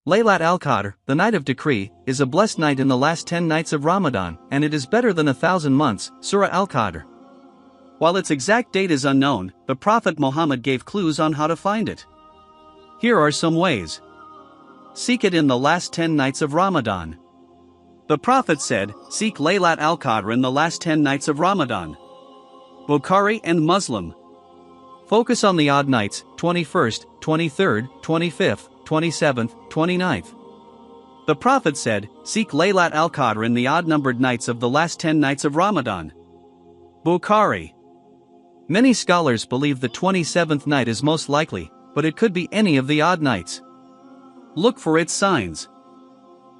Laylat al-Qadr, the night of decree, is a blessed night in the last 10 nights of Ramadan, and it is better than 1,000 months, Surah Al-Qadr. While its exact date is unknown, the Prophet Muhammad gave clues on how to find it. Here are some ways. Seek it in the last 10 nights of Ramadan. The Prophet said, seek Laylat al-Qadr in the last 10 nights of Ramadan. Bukhari and Muslim. Focus on the odd nights, 21st, 23rd, 25th, 27th, 29th. The Prophet said, seek Laylat al-Qadr in the odd-numbered nights of the last 10 nights of Ramadan. Bukhari. Many scholars believe the 27th night is most likely, but it could be any of the odd nights. Look for its signs.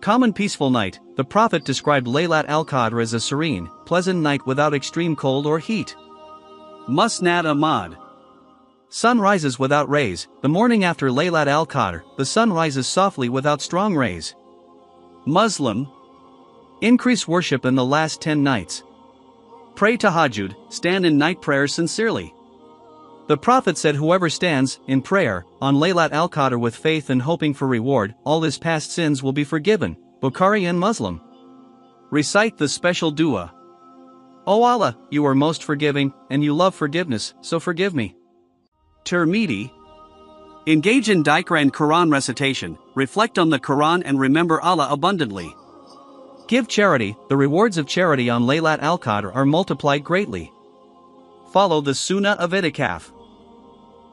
Common peaceful night. The Prophet described Laylat al-Qadr as a serene, pleasant night without extreme cold or heat. Musnad Ahmad. Sun rises without rays. The morning after Laylat al-Qadr, the sun rises softly without strong rays. Muslim. Increase worship in the last 10 nights. Pray tahajjud, stand in night prayer sincerely. The Prophet said whoever stands, in prayer, on Laylat al-Qadr with faith and hoping for reward, all his past sins will be forgiven. Bukhari and Muslim. Recite the special dua. O Allah, you are most forgiving, and you love forgiveness, so forgive me. Tirmidhi. Engage in Dhikr and Quran recitation, reflect on the Quran and remember Allah abundantly. Give charity. The rewards of charity on Laylat al-Qadr are multiplied greatly. Follow the Sunnah of Itikaf.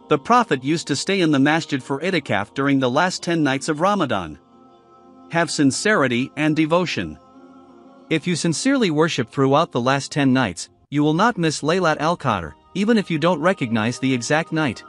The Prophet used to stay in the masjid for Itikaf during the last 10 nights of Ramadan. Have sincerity and devotion. If you sincerely worship throughout the last 10 nights, you will not miss Laylat al-Qadr, even if you don't recognize the exact night.